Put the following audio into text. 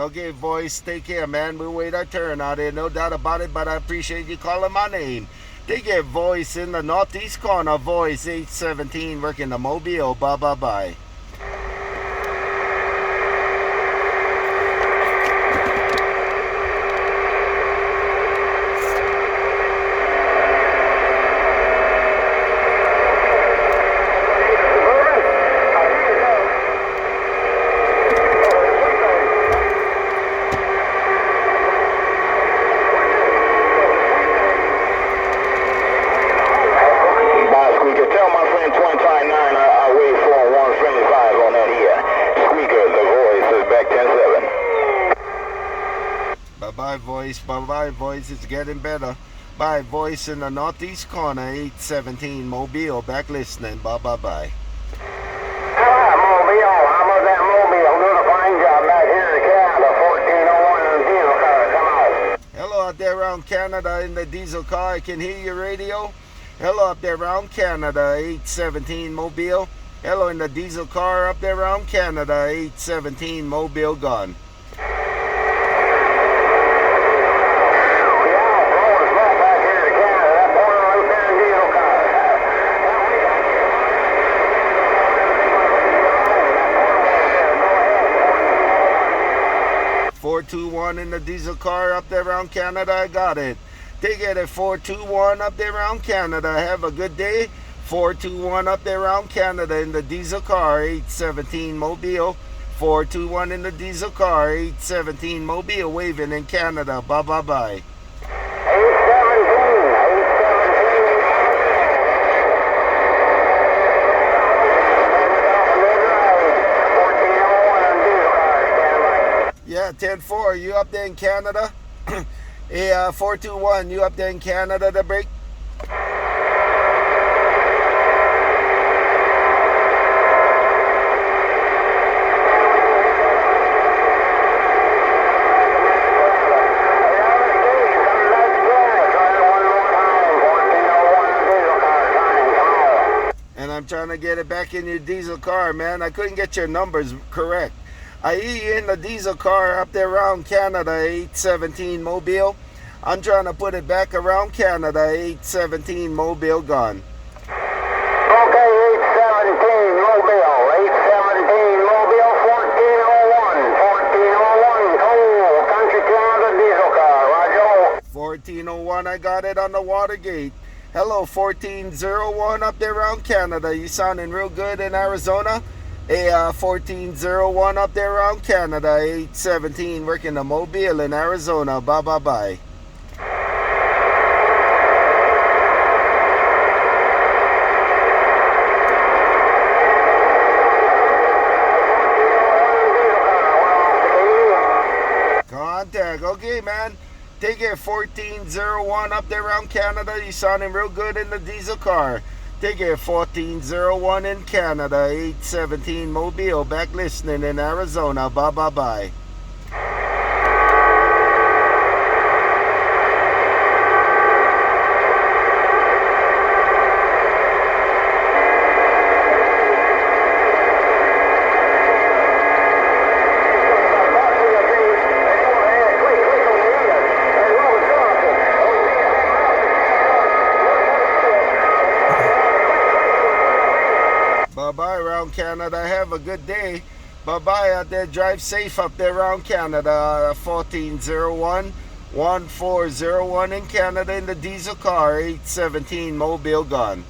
Okay, voice, take care, man. We wait our turn out there, no doubt about it, but I appreciate you calling my name. Take care, voice, in the northeast corner, voice 817, working the Mobile. Bye. Bye-bye, voice. It's getting better. Bye, voice, in the northeast corner, 817 Mobile. Back listening. Bye. Hello, Mobile. How about that Mobile? Doing a fine job back here in Canada. 1401 in the diesel car. Come on. Hello out there around Canada in the diesel car. I can hear your radio. Hello up there around Canada, 817 Mobile. Hello in the diesel car up there around Canada, 817 Mobile gone. 421 in the diesel car up there around Canada. I got it. Take it at 421 up there around Canada. Have a good day. 421 up there around Canada in the diesel car, 817 Mobile. 421 in the diesel car, 817 Mobile, waving in Canada. Bye. 817. Yeah, 10-4, you up there in Canada? Hey, 421, you up there in Canada to break? And I'm trying to get it back in your diesel car, man. I couldn't get your numbers correct. I hear you in the diesel car up there around Canada, 817 Mobile. I'm trying to put it back around Canada, 817 Mobile gone. Okay, 817 Mobile, 817 Mobile, 1401, cool, country Canada diesel car, Roger. 1401, I got it on the Watergate. Hello, 1401 up there around Canada. You sounding real good in Arizona? Hey, 1401 up there around Canada, 817 working the Mobile in Arizona. Bye. Contact. Okay, man. Take it, 1401 up there around Canada. You sounding real good in the diesel car. Take it, 1401 in Canada, 817 Mobile. Back listening in Arizona. Bye. Bye around Canada. Have a good day. Bye out there. Drive safe up there around Canada. 1401 1401 in Canada in the diesel car, 817 Mobile gone.